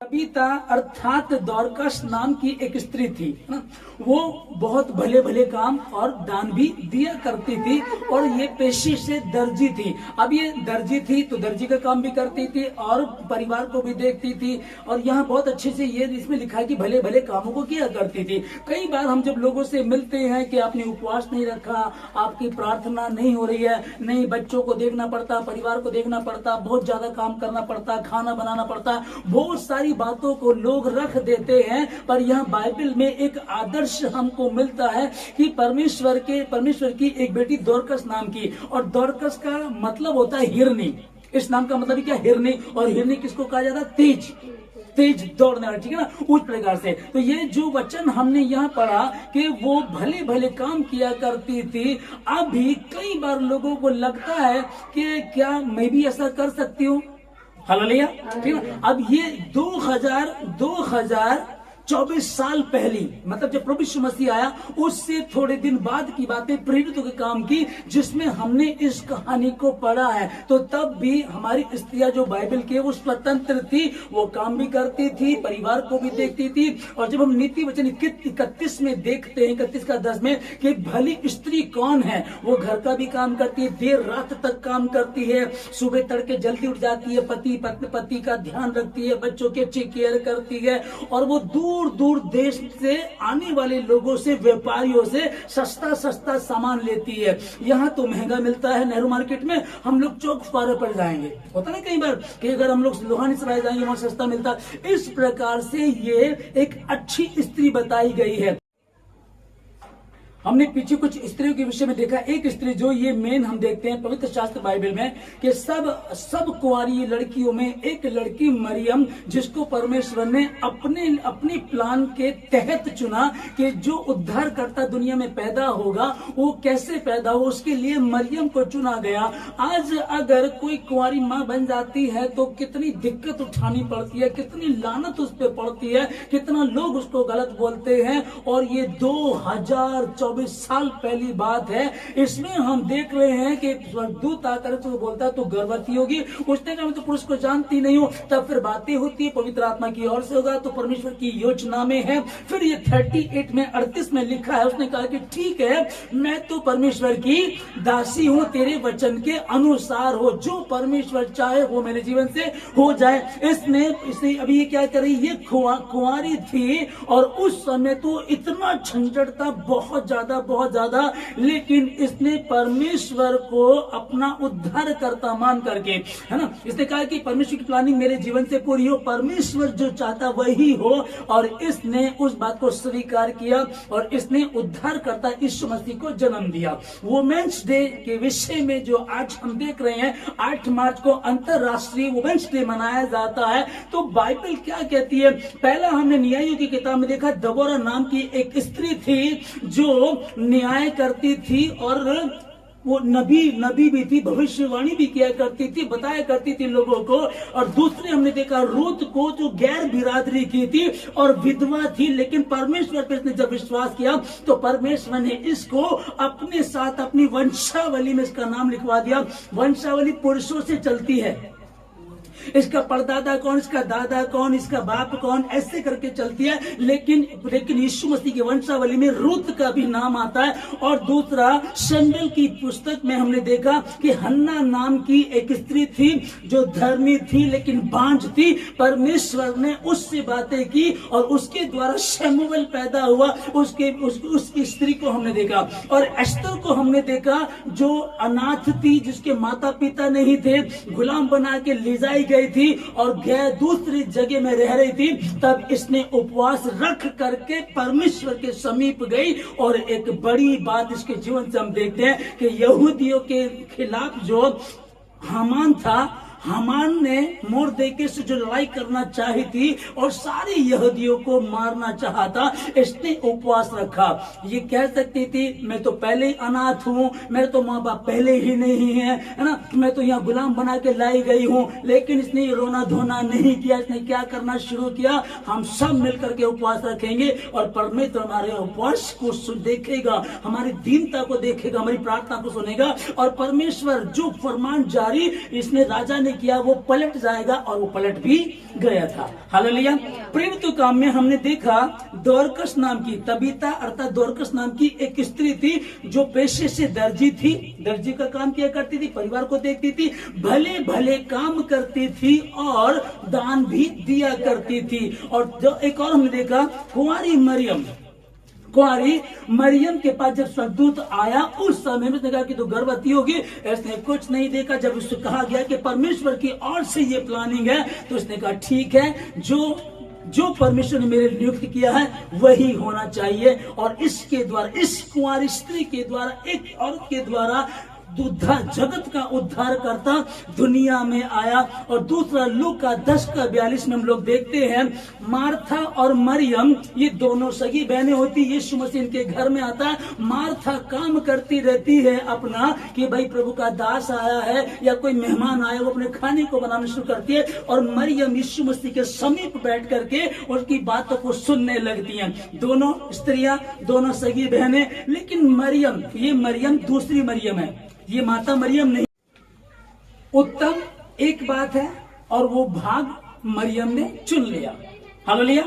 कविता अर्थात दौरकस नाम की एक स्त्री थी ना। वो बहुत भले भले काम और दान भी दिया करती थी और ये पेशे से दर्जी थी। अब ये दर्जी थी तो दर्जी का काम भी करती थी और परिवार को भी देखती थी। और यहाँ बहुत अच्छे से ये इसमें लिखा है कि भले भले कामों को किया करती थी। कई बार हम जब लोगों से मिलते हैं कि आपने उपवास नहीं रखा, आपकी प्रार्थना नहीं हो रही है, नहीं बच्चों को देखना पड़ता, परिवार को देखना पड़ता, बहुत ज्यादा काम करना पड़ता, खाना बनाना पड़ता, बहुत सारी बातों को लोग रख देते हैं। पर यहाँ बाइबल में एक आदर्श हमको मिलता है कि परमेश्वर की एक बेटी दौरकस नाम की, और दौरकस का मतलब होता है हिरनी। इस नाम का मतलब क्या, हिरनी। और हिरनी किसको कहा जाता है, तेज दौड़ने वाला, ठीक है ना, उस प्रकार से। तो ये जो वचन हमने यहाँ पढ़ा कि वो भले भले काम किया करती थी, अभी कई बार लोगों को लगता है कि क्या मैं भी ऐसा कर सकती हूँ। हालेलुया, ठीक है। अब ये 2024 साल पहली, मतलब जब प्रभु यीशु मसीह आया उससे थोड़े दिन बाद की बातें, प्रेरितों के काम की, जिसमें हमने इस कहानी को पढ़ा है। तो तब भी हमारी स्त्रियां जो बाइबल के वो स्वतंत्र थी, वो काम भी करती थी, परिवार को भी देखती थी। और जब हम नीति वचन 31 में देखते हैं, 31 का 10 में, कि भली स्त्री कौन है, वो घर का भी काम करती है, देर रात तक काम करती है, सुबह तड़के जल्दी उठ जाती है, पति का ध्यान रखती है, बच्चों की अच्छी केयर करती है, और वो दूर दूर देश से आने वाले लोगों से, व्यापारियों से सस्ता सामान लेती है। यहाँ तो महंगा मिलता है, नेहरू मार्केट में हम लोग चौक फारे पर जाएंगे, होता ना कई बार कि अगर हम लोग लोहानी सराय जाएंगे वहां सस्ता मिलता। इस प्रकार से ये एक अच्छी स्त्री बताई गई है। हमने पीछे कुछ स्त्रियों के विषय में देखा। एक स्त्री जो ये मेन हम देखते हैं पवित्र शास्त्र बाइबल में कि सब कुंवारी लड़कियों में एक लड़की मरियम, जिसको परमेश्वर ने अपने प्लान के तहत चुना कि जो उद्धारकर्ता दुनिया में पैदा होगा वो कैसे पैदा हो, उसके लिए मरियम को चुना गया। आज अगर कोई कुंवारी माँ बन जाती है तो कितनी दिक्कत उठानी पड़ती है, कितनी लानत उस पर पड़ती है, कितना लोग उसको गलत बोलते हैं। और ये 2024 साल पहली बात है। इसमें हम देख रहे हैं कि स्वर्गदूत आकर तो बोलता है तो गर्भवती होगी, उसने कहा मैं तो पुरुष को जानती नहीं हूं। तब फिर बातें होती है पवित्र आत्मा की ओर से होगा, तो परमेश्वर की योजना में है। फिर ये 38 में 38 में लिखा है, उसने कहा कि ठीक है, मैं तो परमेश्वर की दासी हूं, तेरे वचन के अनुसार हो, जो परमेश्वर चाहे वो मेरे जीवन से हो जाए। इसने अभी ये क्या कर रही, ये कुंवारी थी और उस समय तो इतना झंझट था, बहुत ज्यादा, लेकिन इसने परमेश्वर को अपना उद्धार करता मान करके, है ना, इसने कहा कि परमेश्वर की प्लानिंग मेरे जीवन से पूरी हो, परमेश्वर जो चाहता वही हो। और इसने उस बात को स्वीकार किया और इसने उद्धार करता यीशु मसीह को जन्म दिया। वुमेन्स डे के विषय में जो आज हम देख रहे हैं, 8 मार्च को अंतरराष्ट्रीय वुमेन्स डे मनाया जाता है। तो बाइबल क्या कहती है, पहला हमने न्यायों की किताब में देखा, दबोरा नाम की एक स्त्री थी जो न्याय करती थी और वो नबी भी थी, भविष्यवाणी भी किया करती थी, बताया करती थी लोगों को। और दूसरे हमने देखा रूत को, जो गैर बिरादरी की थी और विधवा थी, लेकिन परमेश्वर पर इसने जब विश्वास किया तो परमेश्वर ने इसको अपने साथ अपनी वंशावली में इसका नाम लिखवा दिया। वंशावली पुरुषों से चलती है, इसका परदादा कौन, इसका दादा कौन, इसका बाप कौन, ऐसे करके चलती है। लेकिन यीशु मसीह की वंशावली में रूत का भी नाम आता है। और दूसरा, शमूएल की पुस्तक में हमने देखा कि हन्ना नाम की एक स्त्री थी जो धर्मी थी लेकिन बांझ थी। परमेश्वर ने उससे बातें की और उसके द्वारा शमूएल पैदा हुआ, उसकी स्त्री को हमने देखा। और एस्तर को हमने देखा जो अनाथ थी, जिसके माता पिता नहीं थे, गुलाम बना के ले जाई गई थी और दूसरी जगह में रह रही थी। तब इसने उपवास रख करके परमेश्वर के समीप गई। और एक बड़ी बात इसके जीवन से हम देखते हैं कि यहूदियों के खिलाफ जो हामान था, हामान ने मोर्देके से जो लड़ाई करना चाही थी और सारे यहूदियों को मारना चाहता, इसने उपवास रखा। ये कह सकती थी मैं तो पहले ही अनाथ हूँ, मेरे तो माँ बाप पहले ही नहीं है ना, मैं तो यहाँ गुलाम बना के लाई गई हूँ। लेकिन इसने रोना धोना नहीं किया। इसने क्या करना शुरू किया, हम सब मिलकर के उपवास रखेंगे और परमेश्वर हमारे उपवास को देखेगा, हमारी दीनता को देखेगा, हमारी प्रार्थना को सुनेगा। और परमेश्वर जो फरमान जारी इसने राजा ने किया वो पलट जाएगा, और वो पलट भी गया था। हालेलुया। प्रेरितों काम में हमने देखा दोरकस नाम की, तबीता अर्थात दोरकस नाम की एक स्त्री थी जो पेशे से दर्जी थी, दर्जी का काम किया करती थी, परिवार को देखती थी, भले भले काम करती थी और दान भी दिया करती थी। और जो एक और हमने देखा कुंवारी मरियम के पास जब स्वर्गदूत आया उस समय में देखा कि तो गर्भवती होगी, इसने कुछ नहीं देखा। जब उससे कहा गया कि परमेश्वर की ओर से ये प्लानिंग है, तो उसने कहा ठीक है, जो परमेश्वर ने मेरे लिए नियुक्त किया है वही होना चाहिए। और इसके द्वारा, इस कुंवारी स्त्री के द्वारा, एक औरत के द्वारा जगत का उद्धार करता दुनिया में आया। और दूसरा लूका 10:42 में हम लोग देखते हैं मार्था और मरियम, ये दोनों सगी बहनें होती। यीशु मसीह इनके घर में आता है, मार्था काम करती रहती है अपना कि भाई प्रभु का दास आया है या कोई मेहमान आया, वो अपने खाने को बनाना शुरू करती है। और मरियम यीशु मसीह के समीप बैठ करके उनकी बातों को सुनने लगती हैं। दोनों स्त्रियां, दोनों सगी बहनें, लेकिन मरियम, ये मरियम दूसरी मरियम है, ये माता मरियम नहीं। उत्तम एक बात है और वो भाग मरियम ने चुन लिया। हालेलुया।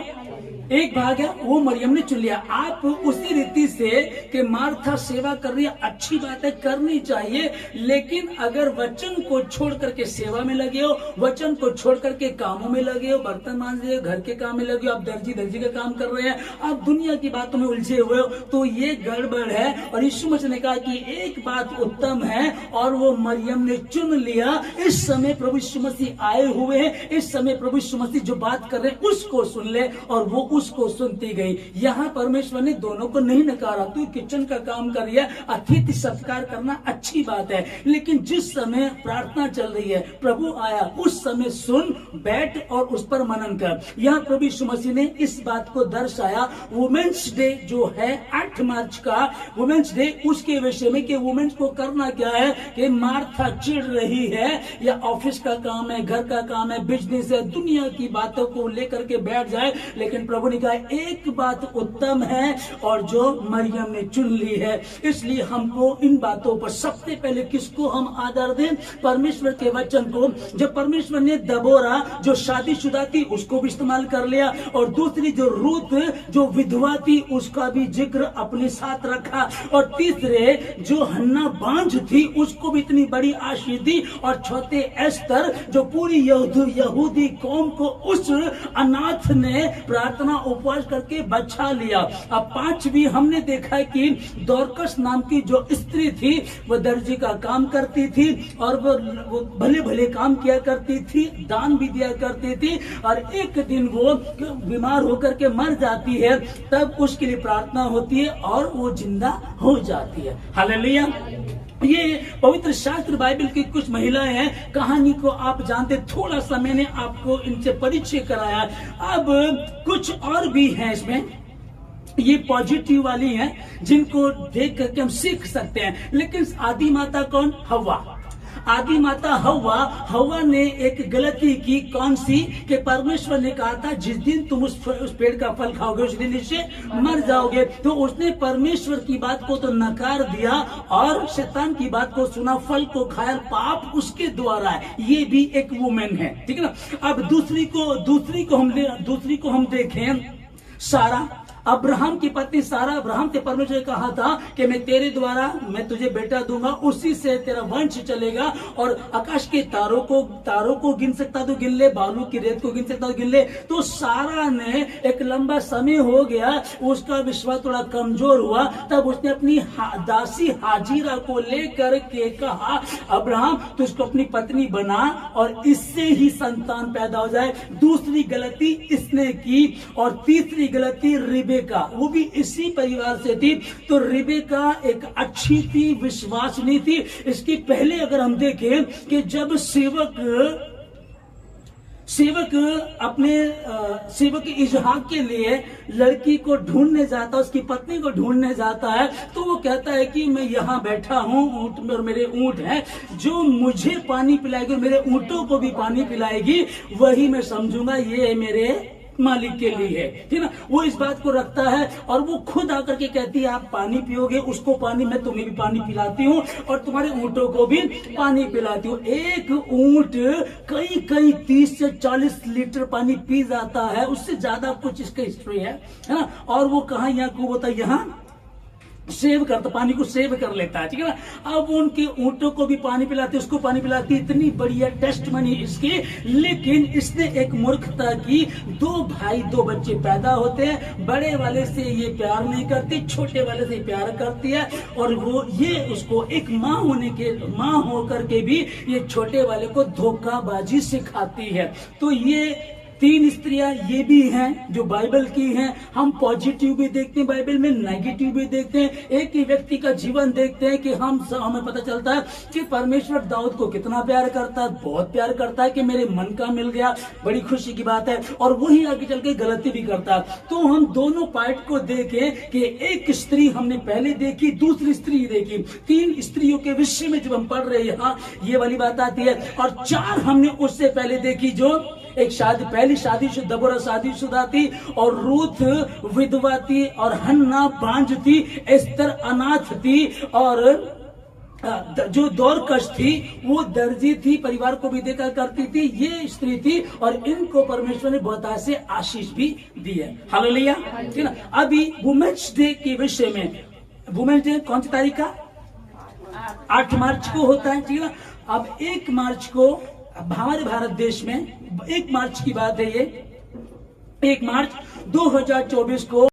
एक भाग है वो मरियम ने चुन लिया। आप उसी रीति से कि मार्था सेवा कर रही है, अच्छी बात है, करनी चाहिए, लेकिन अगर वचन को छोड़ करके सेवा में लगे हो, वचन को छोड़ करके कामों में लगे हो, बर्तन मांज रहे हो, घर के काम में लगे हो, आप दर्जी का काम कर रहे हैं, आप दुनिया की बातों में उलझे हुए हो, तो ये गड़बड़ है। और यीशु मसीह ने कहा कि एक बात उत्तम है और वो मरियम ने चुन लिया। इस समय प्रभु यीशु मसीह आए हुए हैं, इस समय प्रभु यीशु मसीह जो बात कर रहे हैं उसको सुन ले, और वो उसको सुनती गई। यहाँ परमेश्वर ने दोनों को नहीं नकारा। तू किचन का काम कर रही है, अतिथि सत्कार करना अच्छी बात है, लेकिन जिस समय प्रार्थना चल रही है, प्रभु आया, उस समय सुन, बैठ और उस पर मनन कर। यहाँ प्रभु यीशु मसीह ने इस बात को दर्शाया। वुमेन्स डे जो है 8 मार्च का वुमेन्स डे, उसके विषय में कि वुमेन्स को करना क्या है कि मार्था चिढ़ रही है या ऑफिस का काम है, घर का काम है, बिजनेस है, दुनिया की बातों को लेकर के बैठ जाए, लेकिन प्रभु ने कहा एक बात उत्तम है और जो मरियम ने चुन ली है। इसलिए हमको इन बातों पर सबसे पहले किसको हम आदर दें? परमेश्वर के वचन को। जब परमेश्वर ने दबोरा जो शादीशुदा थी उसको भी इस्तेमाल कर लिया, और दूसरी जो रूत जो विधवा थी उसका भी जिक्र अपने साथ रखा, और तीसरे जो हन्ना बांझ थी उसको भी इतनी बड़ी आशीष दी, और चौथे एस्तर जो पूरी यहूदी कौम को उस अनाथ ने प्रार्थना उपवास करके बचा लिया। अब 5वीं हमने देखा है कि दोरकस नाम की जो स्त्री थी वो दर्जी का काम करती थी, और वो भले भले काम किया करती थी, दान भी दिया करती थी, और एक दिन वो बीमार होकर के मर जाती है, तब उसके लिए प्रार्थना होती है और वो जिंदा हो जाती है। हालेलुया। ये पवित्र शास्त्र बाइबल की कुछ महिलाएं हैं, कहानी को आप जानते, थोड़ा सा मैंने आपको इनसे परिचय कराया। अब कुछ और भी हैं इसमें, ये पॉजिटिव वाली हैं जिनको देख करके हम सीख सकते हैं। लेकिन आदि माता कौन? हव्वा। आदि माता हव्वा ने एक गलती की, कौन सी? कि परमेश्वर ने कहा था जिस दिन तुम उस पेड़ का फल खाओगे उस दिन इससे मर जाओगे, तो उसने परमेश्वर की बात को तो नकार दिया और शैतान की बात को सुना, फल को खाया, पाप उसके द्वारा है। ये भी एक वुमेन है, ठीक है ना। अब दूसरी को हम देखें, सारा, अब्राहम की पत्नी सारा। अब्राहम से परमेश्वर ने कहा था कि मैं तेरे द्वारा मैं तुझे बेटा दूंगा, उसी से तेरा वंश चलेगा, और आकाश के तारों को गिन सकता तो गिन ले, बालू की रेत को गिन सकता तो गिन ले। तो सारा ने एक लंबा समय हो गया, उसका विश्वास थोड़ा कमजोर हुआ, तब उसने अपनी दासी हाजिरा को लेकर के कहा अब्राहम तू इसको अपनी पत्नी बना और इससे ही संतान पैदा हो जाए। दूसरी गलती इसने की, और तीसरी गलती रिबेका, वो भी इसी परिवार से थी। तो रिबेका एक अच्छी थी, विश्वासनी थी। इसकी पहले अगर हम देखें कि जब सेवक इसहाक के लिए लड़की को ढूंढने जाता है, उसकी पत्नी को ढूंढने जाता है, तो वो कहता है कि मैं यहाँ बैठा हूँ, ऊँट में और मेरे ऊँट हैं, जो मुझे पानी पिलाएगी और मेरे ऊँटों को भी पानी पिलाएगी, वही मैं समझूंगा ये है मेरे मालिक के लिए है, ठीक ना। वो इस बात को रखता है और वो खुद आकर के कहती है आप पानी पियोगे, उसको पानी, मैं तुम्हें भी पानी पिलाती हूँ और तुम्हारे ऊँटों को भी पानी पिलाती हूँ। एक ऊँट कई कई 30 से 40 लीटर पानी पी जाता है, उससे ज्यादा कुछ इसका हिस्ट्री है ना। और वो कहाँ याकूब होता है, यहाँ सेव करता, पानी को सेव कर लेता है, ठीक है ना। अब उनके ऊँटों को भी पानी पिलाती, उसको पानी पिलाती, इतनी बढ़िया टेस्ट मनी इसकी। लेकिन इसने एक मूर्खता की, 2 भाई 2 बच्चे पैदा होते हैं, बड़े वाले से ये प्यार नहीं करती, छोटे वाले से प्यार करती है। और वो ये उसको एक माँ होकर के भी ये छोटे वाले को धोखाबाजी सिखाती है। तो ये 3 स्त्रियां ये भी हैं जो बाइबल की हैं। हम पॉजिटिव भी देखते हैं बाइबल में, नेगेटिव भी देखते हैं। एक ही व्यक्ति का जीवन देखते हैं कि हमें पता चलता है कि परमेश्वर दाऊद को कितना प्यार करता है, बहुत प्यार करता है कि मेरे मन का मिल गया, बड़ी खुशी की बात है। और वही आगे चल के गलती भी करता है। तो हम दोनों पार्ट को देखें कि एक स्त्री हमने पहले देखी, दूसरी स्त्री देखी, 3 स्त्रियों के विषय में जब हम पढ़ रहे हैं, हाँ ये वाली बात आती है। और 4 हमने उससे पहले देखी, जो एक पहली शादीशुदा दबोरा शादीशुदा थी, और रूथ विधवा थी, और हन्ना बांझ थी, एस्तर अनाथ थी, और जो दोरकश थी वो दर्जी थी, परिवार को भी देखा करती थी, ये स्त्री थी। और इनको परमेश्वर ने बहुत से आशीष भी दी है। हालेलुया, ठीक ना। अभी वुमेन्स डे के विषय में, वुमेन्स डे कौन सी तारीख का, 8 मार्च को होता है, ठीक है ना। अब 1 मार्च को हमारे भारत देश में 1 मार्च की बात है, ये 1 मार्च 2024 को